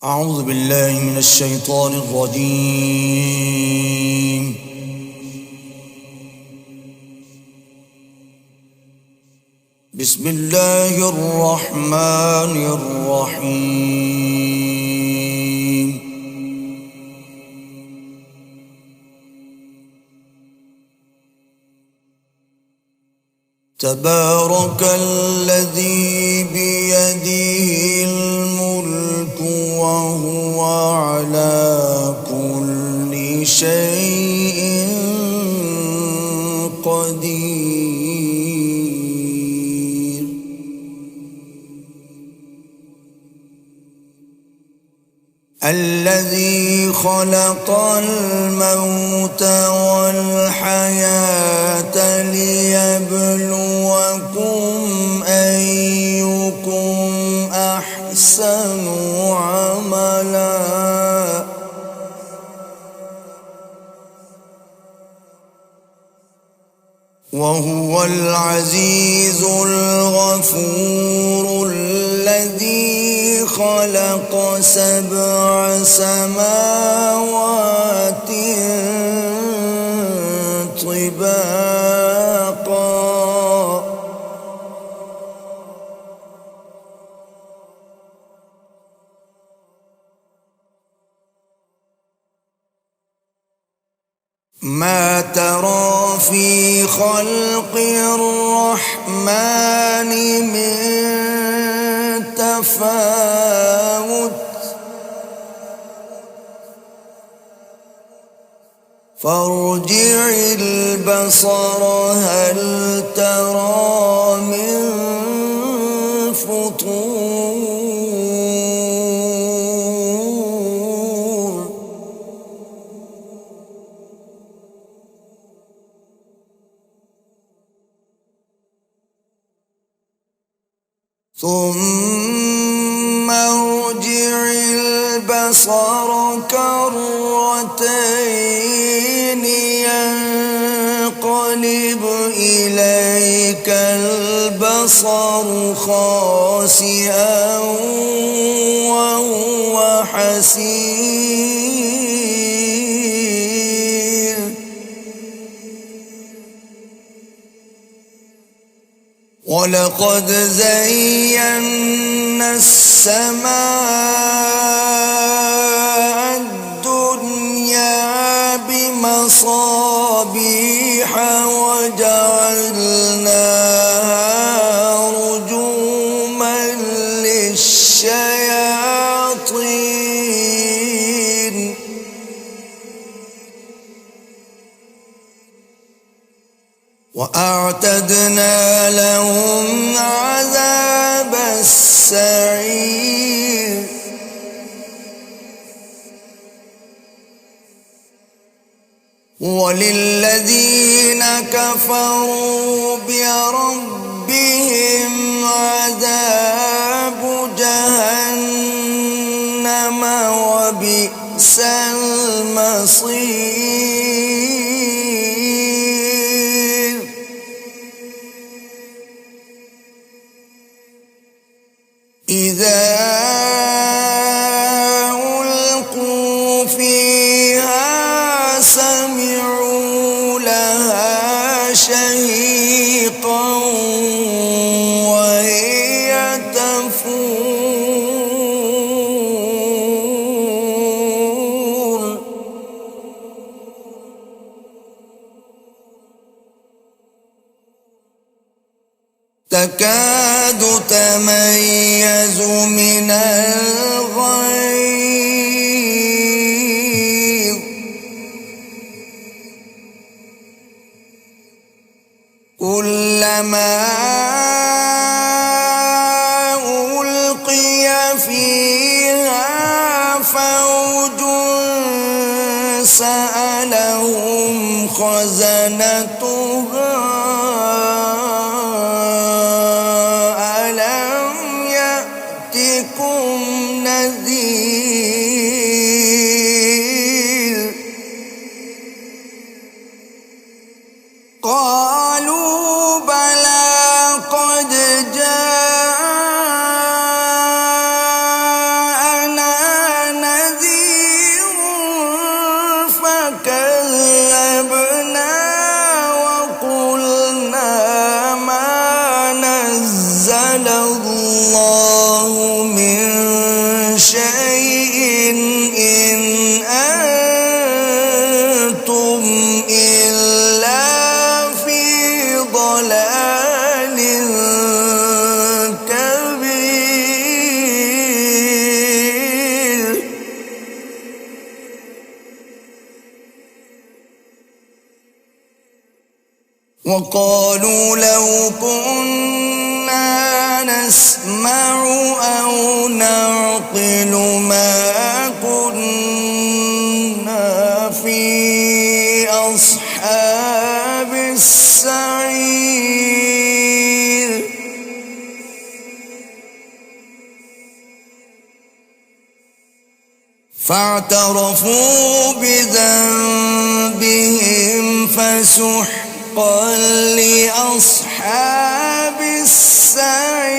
أعوذ بالله من الشيطان الرجيم. بسم الله الرحمن الرحيم. تبارك الذي بيده الملك وهو على كل شيء قدير. الذي خلق الموت والحياة ليبلوكم أيكم أحسن عملا وهو العزيز الغفور الذي خلق 7 سماوات طباقا ما ترى في خلق الرحمن من تفاوت فارجع البصر هل ترى من فطور ثم ارجع البصر كرتين ينقلب إليك البصر خاسئا وهو حسير ولقد زينا السماء الدنيا بمصابيح وجعلناها رجوما للشياطين وأعتدنا لهم عذاب السعير وللذين كفروا بربهم عذاب جهنم وبئس المصير إذا ألقوا فيها سمعوا لها شهيقا وهي تفور تكاد تميز من الغيظ كلما ألقي فيها فوج سألهم خزنتها نذير قالوا بلى قد جاءنا شيء إن أنتم إلا في ضلال كبير وقالوا لو كنا نسمع أو نعقل ما كنا في أصحاب السعير فاعترفوا بذنبهم فسحقا لأصحاب السعير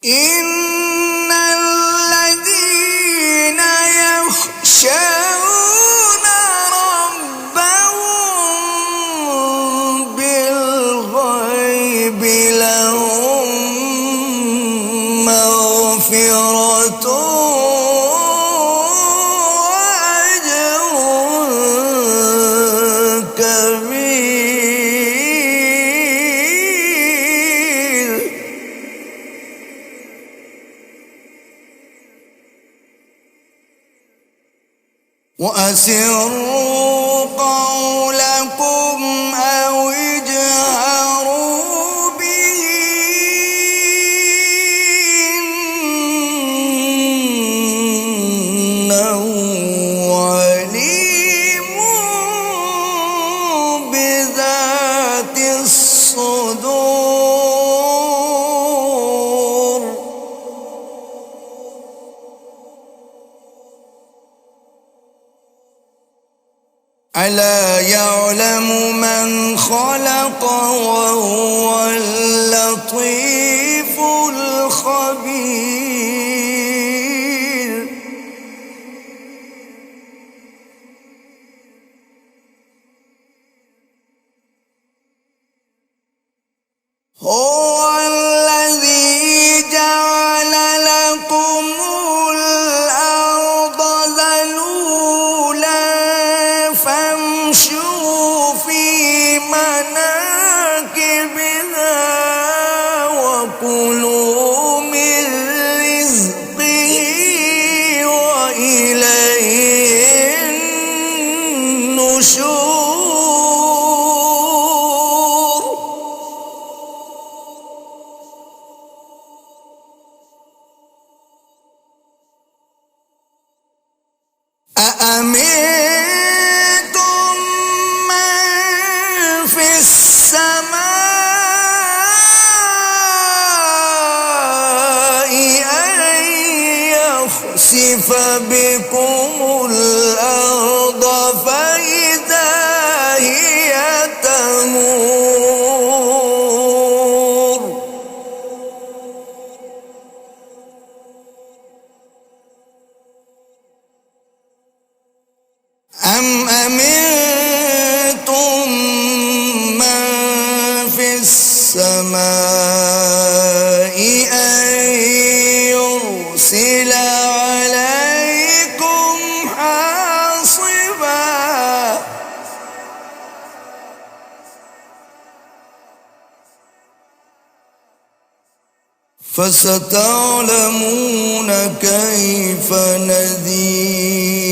إن الذين يخشون ربهم بالغيب لهم مغفرة وأجر كبير وأسروا قولكم أو اجهروا به إنه عليم بذات الصدور ألا يعلم من خلق وهو اللطيف الخبير هو الذي جعل لكم الأرض ذلولا فامشوا في مناكبها وكلوا من رزقه وإليه النشور أأمنتم من في السماء أن يخسف بكم الأرض فإذا هي تمور أم أمنتم من في السماء أن يرسل عليكم حاصبا فستعلمون كيف نذير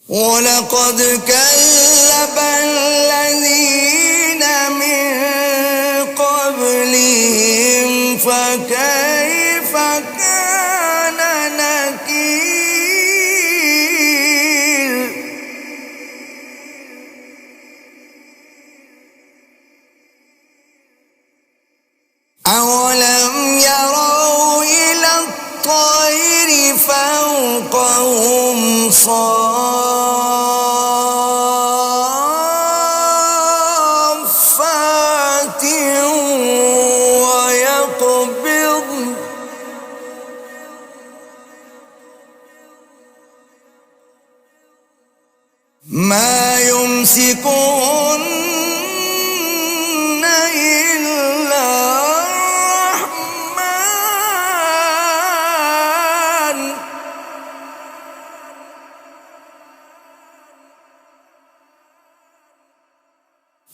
ولقد كذب الذين من قبلهم فكيف كان نكير أولم يروا إلى الطير فوقهم صافات ويقبضن ما يمسكهن إلا الرحمن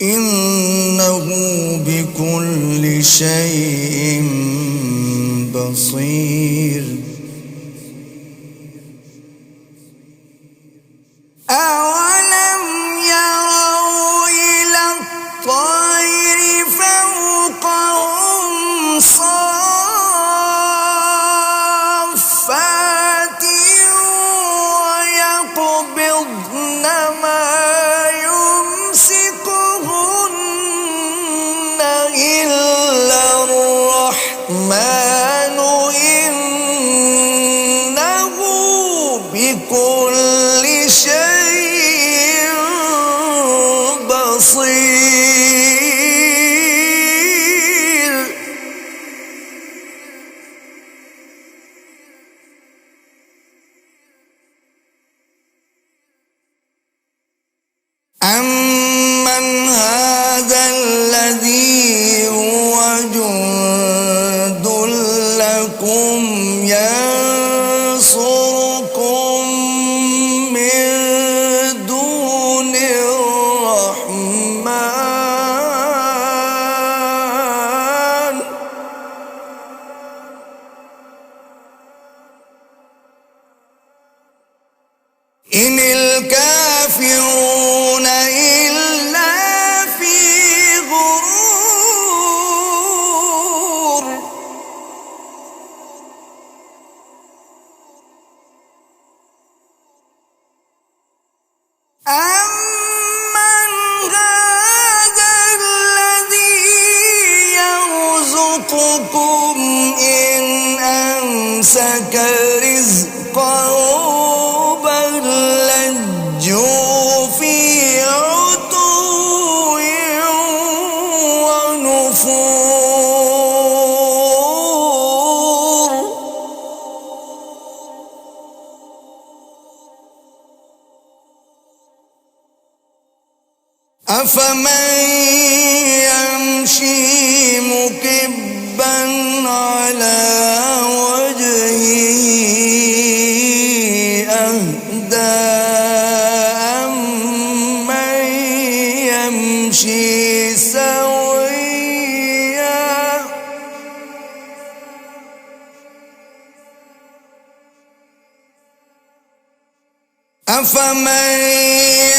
إنه بكل شيء بصير. أولم يروا إلى الطير فوقهم صافات ويقبضن ما يمسكهن إلا الرحمن إنه بكل شيء بصير. أمن هذا الذي هو جند لكم ينصركم من دون الرحمن إن الكافرون إلا في غرور. أمن هذا الذي يرزقكم إن أمسك رزقه بل لجوا في عتو ونفور. أفمن يمشي مكبا على وجهه أهدى أمن يمشي سويا أفمن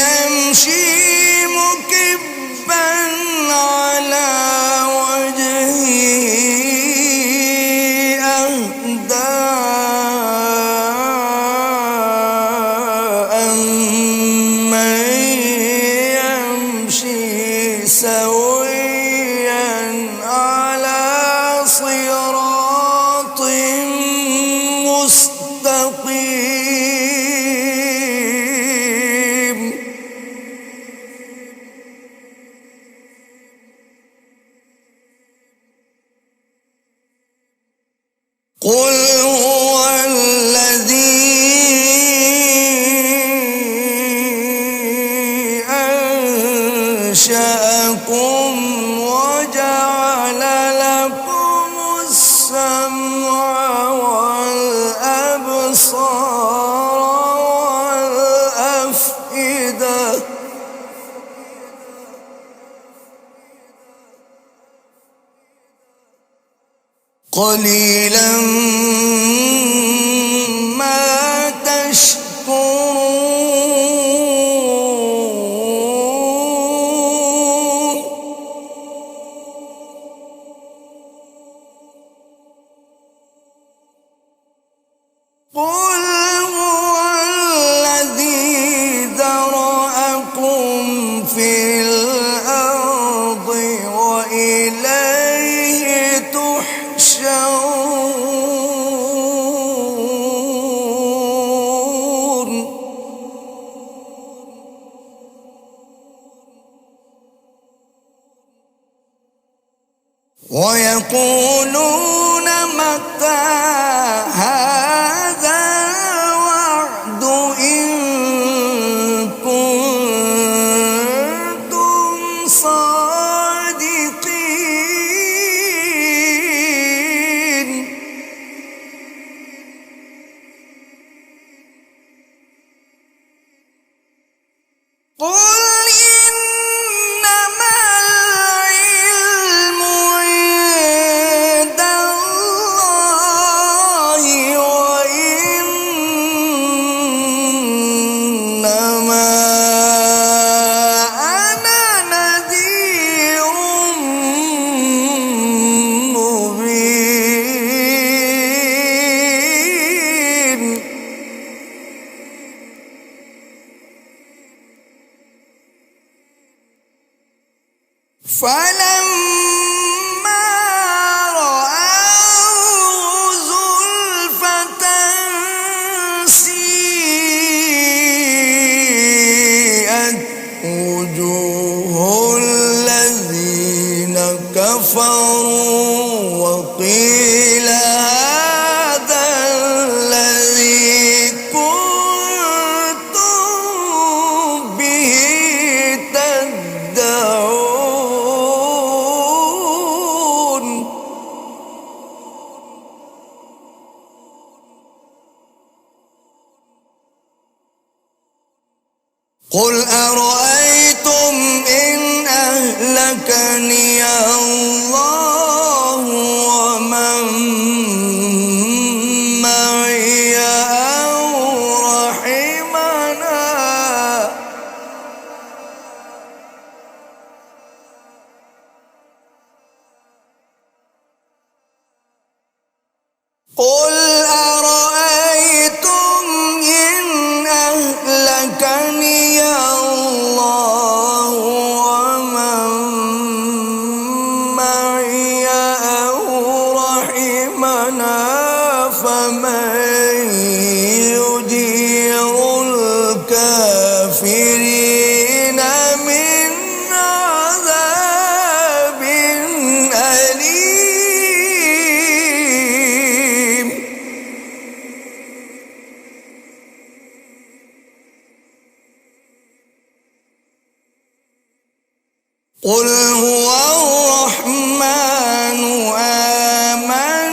يمشي مكبا على وجهه أهدى أمن يمشي سويا على صراط مستقيم. قل هو الذي أنشأكم وجعل لكم السمع والأبصار والأفئدة قليلا ما تشكرون. قل هو الذي ذرأكم في الأرض وإليه تحشرون. ويقولون متى هذا الوعد إن كنتم فلما رأوه زلفة سيئت وجوه الذين كفروا وقيل هذا الذي كنتم به تدعون. قل أرأيتم إن أهلكني الله ومن معي أو رحمنا قل أرأيتم إن أهلكني الله ومن معي أو رحمنا فمن يجير الكافرين من عذاب أليم. قل هو الرحمن آمنا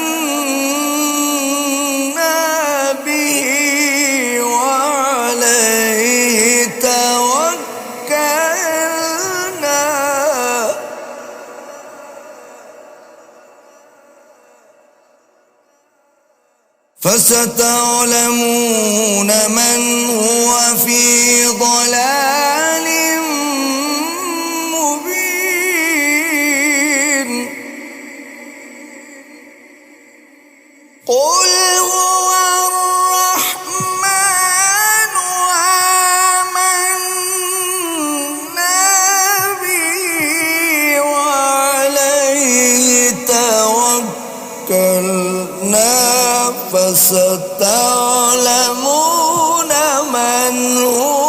به وعليه توكلنا فستعلمون من هو في ضلال مبين. قل هو الرحمن آمنا به وعليه توكلنا فستعلمون من هو